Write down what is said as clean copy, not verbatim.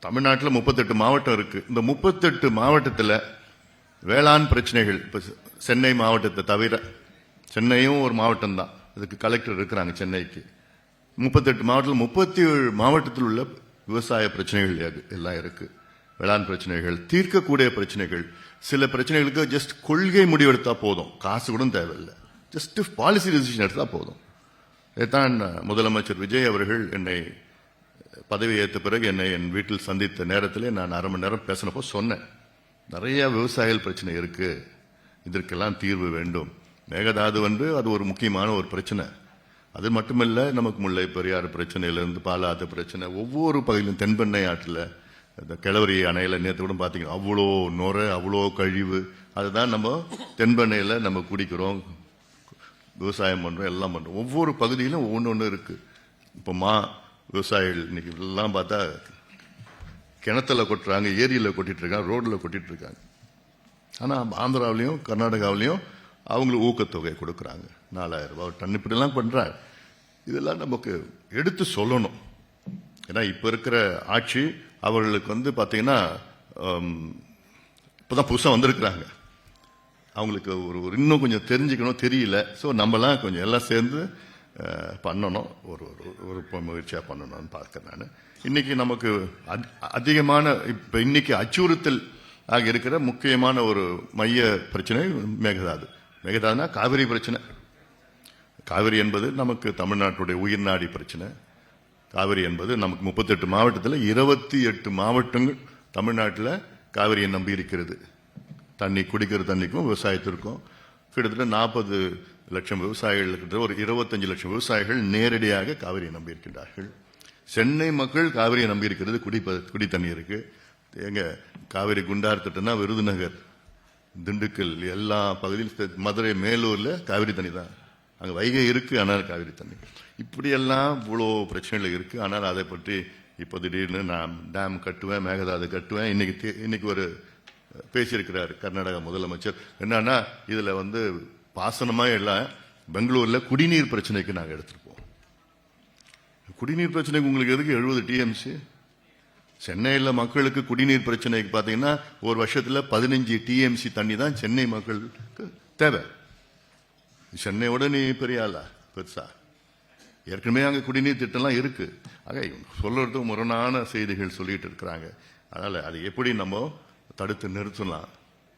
தமிழ்நாட்டில் 38 மாவட்டம் இருக்கு. இந்த 38 மாவட்டத்தில் வேளாண் பிரச்சனைகள் இப்போ சென்னை மாவட்டத்தை தவிர, சென்னையும் ஒரு மாவட்டம் தான், அதுக்கு கலெக்டர் இருக்கிறாங்க சென்னைக்கு. 38 மாவட்டத்தில் 37 மாவட்டத்தில் உள்ள விவசாய பிரச்சனைகள் எல்லாம் இருக்கு. வேளாண் பிரச்சனைகள், தீர்க்கக்கூடிய பிரச்சனைகள், சில பிரச்சனைகளுக்கு ஜஸ்ட் கொள்கை முடிவெடுத்தா போதும், காசு கூட தேவையில்லை, ஜஸ்ட் பாலிசி டிசிஷன் எடுத்தா போதும். இதைத்தான் முதலமைச்சர் விஜய் அவர்கள் என்னை பதவி ஏற்ற பிறகு என்னை என் வீட்டில் சந்தித்த நேரத்திலே நான் அரை மணி நேரம் பேசினப்போ சொன்னேன், நிறைய விவசாயிகள் பிரச்சனை இருக்கு, இதற்கெல்லாம் தீர்வு வேண்டும். மேகதாது அது ஒரு முக்கியமான ஒரு பிரச்சனை. அது மட்டுமல்ல, நமக்கு முல்லை பெரியாறு பிரச்சனையிலிருந்து பாலாத்து பிரச்சனை, ஒவ்வொரு பகுதியிலும் தென்பெண்ணை ஆற்றில் இந்த கிழவரி அணையில் நேற்று கூட பார்த்தீங்கன்னா அவ்வளோ நுரை, அவ்வளோ கழிவு, அதுதான் நம்ம தென்பெண்ணையில் நம்ம குடிக்கிறோம், விவசாயம் பண்ணுறோம், எல்லாம் பண்ணுறோம். ஒவ்வொரு பகுதியிலும் ஒவ்வொன்று இருக்கு. இப்போ விவசாயிகள் இன்னைக்கு எல்லாம் பார்த்தா கிணத்துல கொட்டுறாங்க, ஏரியில் கொட்டிட்டு இருக்காங்க, ரோட்ல கொட்டிட்டு இருக்காங்க. ஆனால் ஆந்திராவிலையும் கர்நாடகாவிலையும் அவங்களுக்கு ஊக்கத்தொகை கொடுக்குறாங்க, 4000 ரூபாய் டன், இப்படிலாம் பண்றாங்க. இதெல்லாம் நமக்கு எடுத்து சொல்லணும். ஏன்னா இப்ப இருக்கிற ஆட்சி அவர்களுக்கு பார்த்தீங்கன்னா இப்பதான் புதுசாக வந்திருக்கிறாங்க, அவங்களுக்கு ஒரு இன்னும் கொஞ்சம் தெரிஞ்சுக்கணும், தெரியல. ஸோ நம்மலாம் கொஞ்சம் எல்லாம் சேர்ந்து பண்ணணும், ஒரு முயற்சியாக பண்ணணும்னு பார்க்கிறேன் நான். இன்னைக்கு நமக்கு அதிகமான இப்போ இன்னைக்கு அச்சுறுத்தல் ஆக இருக்கிற முக்கியமான ஒரு மைய பிரச்சனை மேகதாது. மேகதாதுனா காவிரி பிரச்சனை. காவிரி என்பது நமக்கு தமிழ்நாட்டுடைய உயிர்நாடி பிரச்சனை. காவிரி என்பது நமக்கு 38 மாவட்டத்தில் 28 மாவட்டங்கள் தமிழ்நாட்டில் காவிரியை நம்பி இருக்கிறது. தண்ணி, குடிக்கிற தண்ணிக்கும் விவசாயத்திற்கும் கிட்டத்தட்ட 40 லட்சம் விவசாயிகள், கிட்ட ஒரு 25 லட்சம் விவசாயிகள் நேரடியாக காவிரியை நம்பி இருக்கின்றார்கள். சென்னை மக்கள் காவிரியை நம்பி இருக்கிறது, குடி தண்ணி இருக்கு. எங்க காவிரி குண்டார் திட்டம்னா விருதுநகர், திண்டுக்கல், எல்லா பகுதியில், மதுரை, மேலூர்ல காவிரி தண்ணி தான். அங்க வைகை இருக்கு, ஆனால் காவிரி தண்ணி. இப்படியெல்லாம் இவ்வளோ பிரச்சனைகள் இருக்கு. ஆனால் அதை பற்றி இப்போ திடீர்னு நான் டேம் கட்டுவேன், மேகதாது கட்டுவேன். இன்னைக்கு ஒரு பேசியிருக்கிறார் கர்நாடக முதலமைச்சர். என்னன்னா இதுல பாசனமா எல்லாம் பெங்களூர்ல குடிநீர் பிரச்சனைக்கு நாங்கள் எடுத்துருப்போம். குடிநீர் பிரச்சனைக்கு உங்களுக்கு எதுக்கு 70 டிஎம்சி? சென்னையில் மக்களுக்கு குடிநீர் பிரச்சனைக்கு பார்த்தீங்கன்னா ஒரு வருஷத்துல 15 டிஎம்சி தண்ணி தான் சென்னை மக்களுக்கு தேவை. சென்னையோட நீ பெரிய ஆளா பெருசா? ஏற்கனவே அங்கே குடிநீர் திட்டம்லாம் இருக்கு. ஆக சொல்றதுக்கு முரணான செய்திகள் சொல்லிட்டு இருக்கிறாங்க. அதனால அதை எப்படி நம்ம தடுத்து நிறுத்தலாம்?